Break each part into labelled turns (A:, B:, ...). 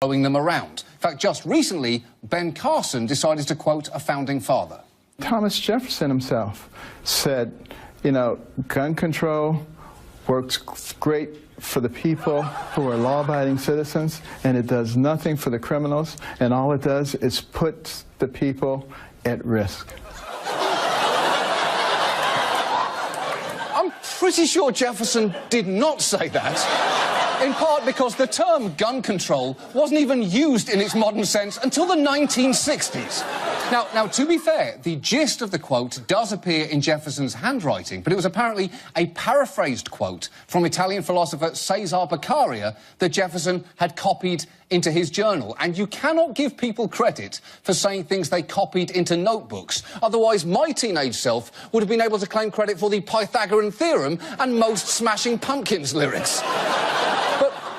A: throwing them around. In fact, just recently, Ben Carson decided to quote a founding father.
B: Thomas Jefferson himself said, you know, gun control works great for the people who are law-abiding citizens, and it does nothing for the criminals, and all it does is put the people at risk.
A: I'm pretty sure Jefferson did not say that, in part because the term gun control wasn't even used in its modern sense until the 1960s. Now, to be fair, the gist of the quote does appear in Jefferson's handwriting, but it was apparently a paraphrased quote from Italian philosopher Cesare Beccaria that Jefferson had copied into his journal. And you cannot give people credit for saying things they copied into notebooks. Otherwise, my teenage self would have been able to claim credit for the Pythagorean theorem and most Smashing Pumpkins lyrics.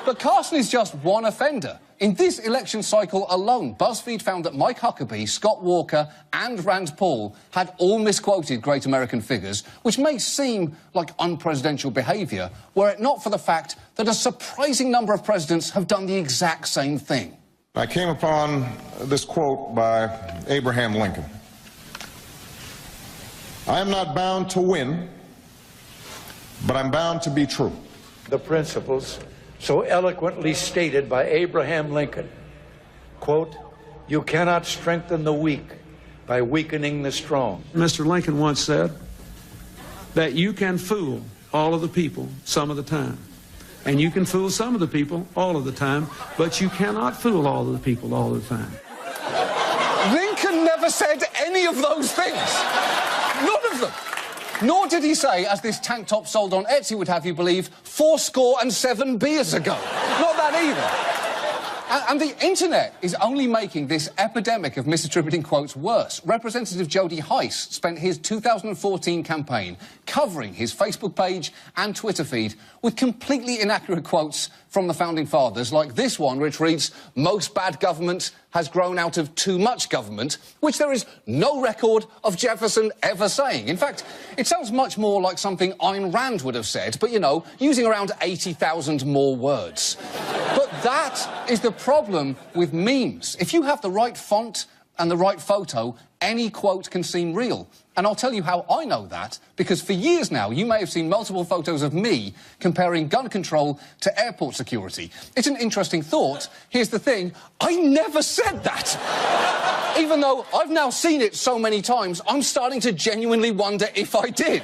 A: But Carson is just one offender. In this election cycle alone, BuzzFeed found that Mike Huckabee, Scott Walker and Rand Paul had all misquoted great American figures, which may seem like unpresidential behaviour, were it not for the fact that a surprising number of presidents have done the exact same thing.
C: I came upon this quote by Abraham Lincoln. I am not bound to win, but I'm bound to be true.
D: The principles so eloquently stated by Abraham Lincoln, quote, you cannot strengthen the weak by weakening the strong.
E: Mr. Lincoln once said that you can fool all of the people some of the time, and you can fool some of the people all of the time, but you cannot fool all of the people all of the time.
A: Lincoln never said any of those things. None of them. Nor did he say, as this tank top sold on Etsy would have you believe, 47 beers ago. Not that either. And the internet is only making this epidemic of misattributing quotes worse. Representative Jody Heiss spent his 2014 campaign covering his Facebook page and Twitter feed with completely inaccurate quotes from the Founding Fathers, like this one, which reads, most bad government has grown out of too much government, which there is no record of Jefferson ever saying. In fact, it sounds much more like something Ayn Rand would have said, but, you know, using around 80,000 more words. But that is the problem with memes. If you have the right font and the right photo, any quote can seem real. And I'll tell you how I know that, because for years now, you may have seen multiple photos of me comparing gun control to airport security. It's an interesting thought. Here's the thing, I never said that. Even though I've now seen it so many times, I'm starting to genuinely wonder if I did.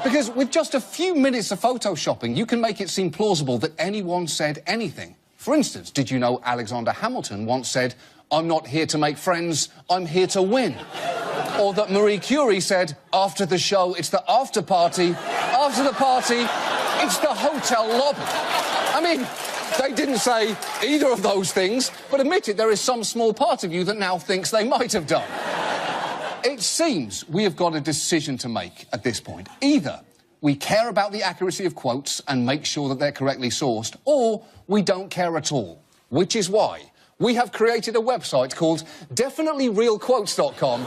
A: Because with just a few minutes of photoshopping, you can make it seem plausible that anyone said anything. For instance, did you know Alexander Hamilton once said, I'm not here to make friends, I'm here to win. Or that Marie Curie said, after the show, it's the after party. After the party, it's the hotel lobby. I mean, they didn't say either of those things, but admit it, there is some small part of you that now thinks they might have done. It seems we have got a decision to make at this point. Either we care about the accuracy of quotes and make sure that they're correctly sourced, or we don't care at all. Which is why we have created a website called definitelyrealquotes.com,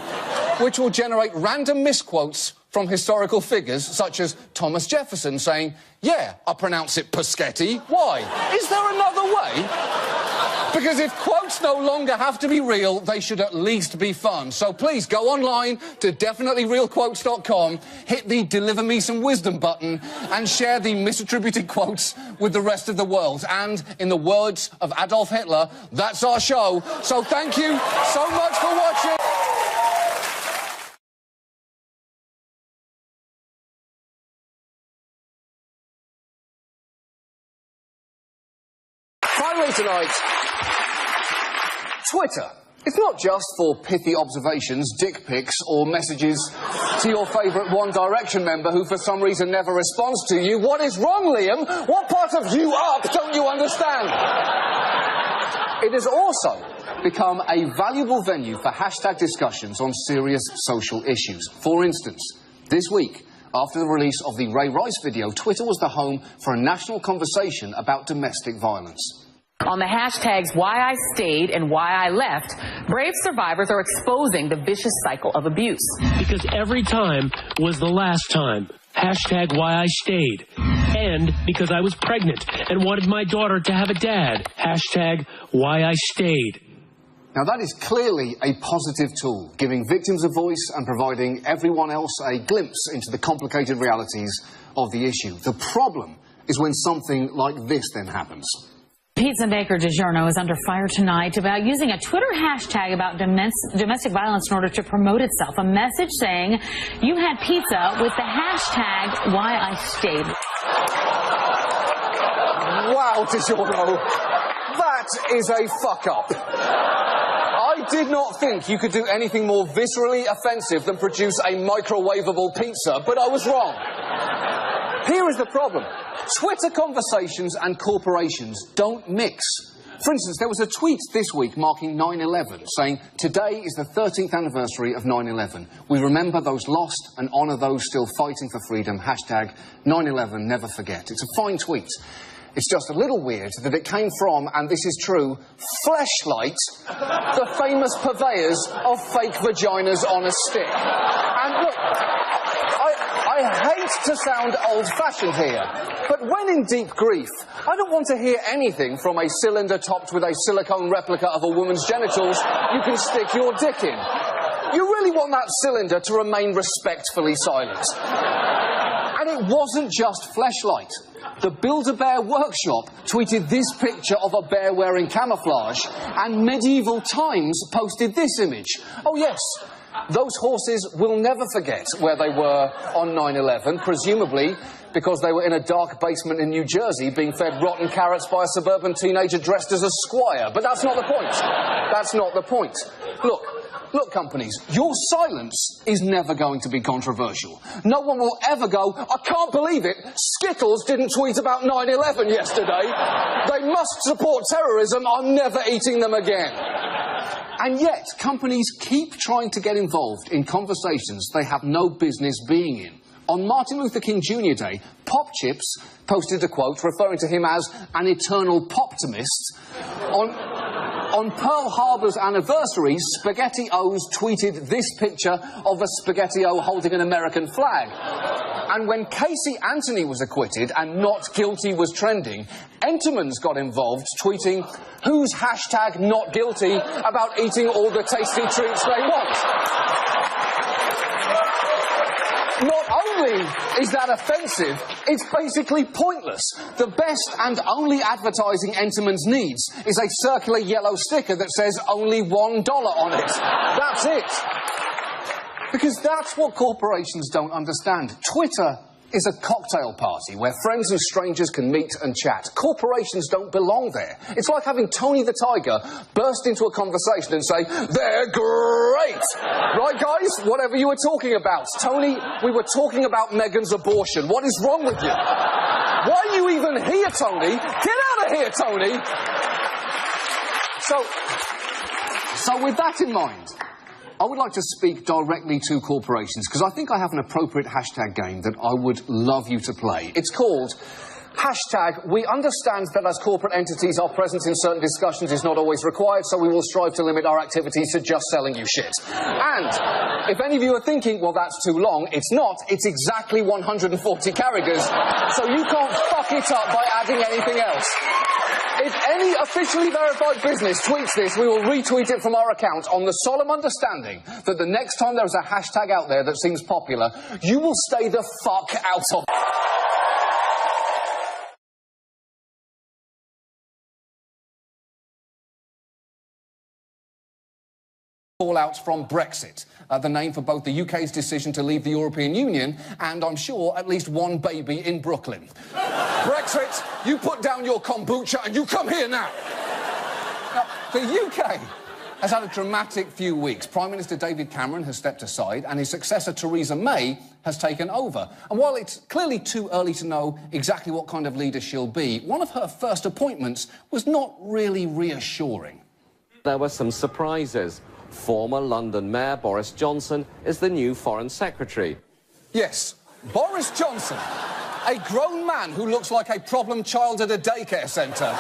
A: which will generate random misquotes from historical figures such as Thomas Jefferson saying, yeah, I pronounce it Paschetti. Why? Is there another way? Because if quotes no longer have to be real, they should at least be fun. So please go online to definitelyrealquotes.com, hit the Deliver Me Some Wisdom button, and share the misattributed quotes with the rest of the world. And in the words of Adolf Hitler, that's our show. So thank you so much for watching. Finally tonight, Twitter. It's not just for pithy observations, dick pics, or messages to your favourite One Direction member who for some reason never responds to you. What is wrong, Liam? What part of you up don't you understand? It has also become a valuable venue for hashtag discussions on serious social issues. For instance, this week, after the release of the Ray Rice video, Twitter was the home for a national conversation about domestic violence.
F: On the hashtags Why I Stayed and Why I Left, brave survivors are exposing the vicious cycle of abuse.
G: Because every time was the last time. Hashtag Why I Stayed. and because I was pregnant and wanted my daughter to have a dad. Hashtag why I stayed.
A: Now, that is clearly a positive tool, giving victims a voice and providing everyone else a glimpse into the complicated realities of the issue. The problem is when something like this then happens.
H: Pizza maker DiGiorno is under fire tonight about using a Twitter hashtag about domestic violence in order to promote itself. A message saying, "You had pizza," with the hashtag why I stayed.
A: Wow, DiGiorno, that is a fuck-up. I did not think you could do anything more viscerally offensive than produce a microwavable pizza, but I was wrong. Here is the problem. Twitter conversations and corporations don't mix. For instance, there was a tweet this week marking 9/11 saying, "Today is the 13th anniversary of 9/11. We remember those lost and honour those still fighting for freedom. Hashtag 9/11 never forget." It's a fine tweet. It's just a little weird that it came from, and this is true, Fleshlight, the famous purveyors of fake vaginas on a stick. And look, I hate to sound old-fashioned here, but when in deep grief, I don't want to hear anything from a cylinder topped with a silicone replica of a woman's genitals you can stick your dick in. You really want that cylinder to remain respectfully silent. And it wasn't just Fleshlight. The Build-A-Bear Workshop tweeted this picture of a bear wearing camouflage, and Medieval Times posted this image. Oh yes, those horses will never forget where they were on 9/11, presumably because they were in a dark basement in New Jersey being fed rotten carrots by a suburban teenager dressed as a squire. But that's not the point. That's not the point. Look, companies, your silence is never going to be controversial. No one will ever go, "I can't believe it, Skittles didn't tweet about 9/11 yesterday. They must support terrorism, I'm never eating them again." And yet, companies keep trying to get involved in conversations they have no business being in. On Martin Luther King Jr. Day, Pop Chips posted a quote referring to him as an eternal poptimist. On Pearl Harbor's anniversary, SpaghettiOs tweeted this picture of a SpaghettiO holding an American flag. And when Casey Anthony was acquitted and not guilty was trending, Enterman's got involved, tweeting, "Who's hashtag not guilty about eating all the tasty treats they want?" Not only is that offensive, it's basically pointless. The best and only advertising Enterman's needs is a circular yellow sticker that says only $1 on it. That's it. Because that's what corporations don't understand. Twitter is a cocktail party where friends and strangers can meet and chat. Corporations don't belong there. It's like having Tony the Tiger burst into a conversation and say, "They're great!" Right, guys? Whatever you were talking about. Tony, we were talking about Meghan's abortion. What is wrong with you? Why are you even here, Tony? Get out of here, Tony! So with that in mind, I would like to speak directly to corporations, because I think I have an appropriate hashtag game that I would love you to play. It's called hashtag we understand that as corporate entities our presence in certain discussions is not always required, so we will strive to limit our activities to just selling you shit. And if any of you are thinking, well, that's too long, it's not. It's exactly 140 characters, so you can't fuck it up by adding anything else. If any officially verified business tweets this, we will retweet it from our account on the solemn understanding that the next time there is a hashtag out there that seems popular, you will stay the fuck out of it. Fallouts from Brexit, the name for both the UK's decision to leave the European Union and, I'm sure, at least one baby in Brooklyn. Brexit, you put down your kombucha and you come here now. Now, the UK has had a dramatic few weeks. Prime Minister David Cameron has stepped aside and his successor Theresa May has taken over. And while it's clearly too early to know exactly what kind of leader she'll be, one of her first appointments was not really reassuring.
I: There were some surprises. Former London Mayor Boris Johnson is the new Foreign Secretary.
A: Yes, Boris Johnson A grown man who looks like a problem child at a daycare centre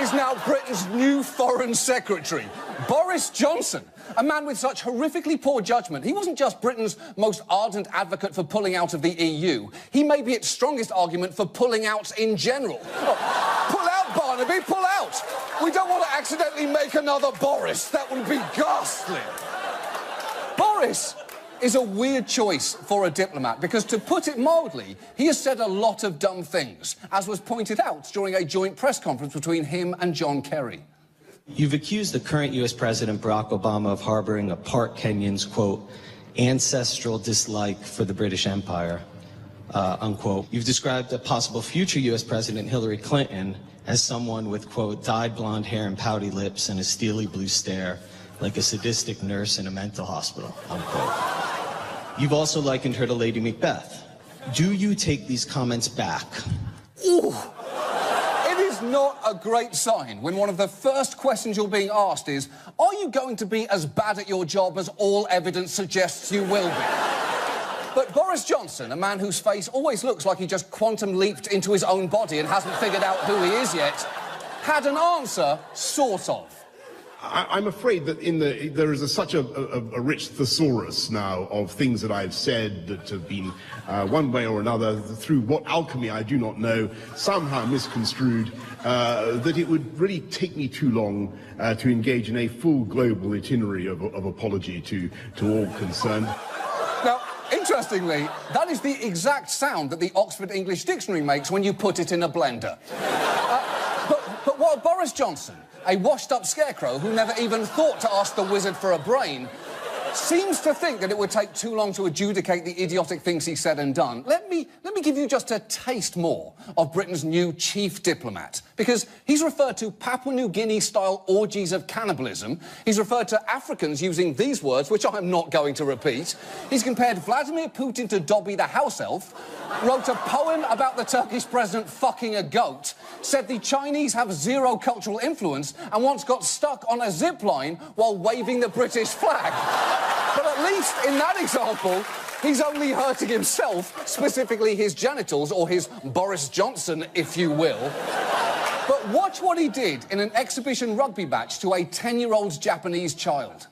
A: is now Britain's new Foreign Secretary. Boris Johnson, a man with such horrifically poor judgment. He wasn't just Britain's most ardent advocate for pulling out of the EU. He may be its strongest argument for pulling out in general. Pull out, Barnaby, pull out! We don't want to accidentally make another Boris. That would be ghastly. Boris is a weird choice for a diplomat because, to put it mildly, he has said a lot of dumb things, as was pointed out during a joint press conference between him and John Kerry.
J: You've accused the current U.S. President Barack Obama of harboring a part Kenyan's, quote, ancestral dislike for the British Empire, unquote. You've described a possible future U.S. President, Hillary Clinton, as someone with, quote, dyed blonde hair and pouty lips and a steely blue stare, like a sadistic nurse in a mental hospital, unquote. You've also likened her to Lady Macbeth. Do you take these comments back?
A: Ooh. It is not a great sign when one of the first questions you're being asked is, are you going to be as bad at your job as all evidence suggests you will be? But Boris Johnson, a man whose face always looks like he just quantum leaped into his own body and hasn't figured out who he is yet, had an answer, sort of.
K: I'm afraid that there is such a rich thesaurus now of things that I've said that have been, one way or another, through what alchemy I do not know, somehow misconstrued, that it would really take me too long to engage in a full global itinerary of apology to all concerned.
A: Now, interestingly, that is the exact sound that the Oxford English Dictionary makes when you put it in a blender. But while Boris Johnson, a washed-up scarecrow who never even thought to ask the wizard for a brain, seems to think that it would take too long to adjudicate the idiotic things he said and done, let me give you just a taste more of Britain's new chief diplomat, because he's referred to Papua New Guinea-style orgies of cannibalism, he's referred to Africans using these words, which I'm not going to repeat, he's compared Vladimir Putin to Dobby the house elf, wrote a poem about the Turkish president fucking a goat, said the Chinese have zero cultural influence, and once got stuck on a zip line while waving the British flag. But at least in that example, he's only hurting himself, specifically his genitals, or his Boris Johnson, if you will. But watch what he did in an exhibition rugby match to a 10-year-old Japanese child.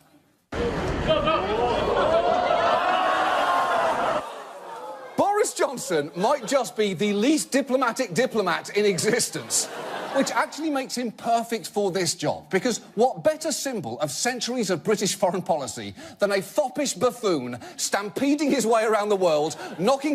A: Boris Johnson might just be the least diplomatic diplomat in existence, which actually makes him perfect for this job, because what better symbol of centuries of British foreign policy than a foppish buffoon stampeding his way around the world, knocking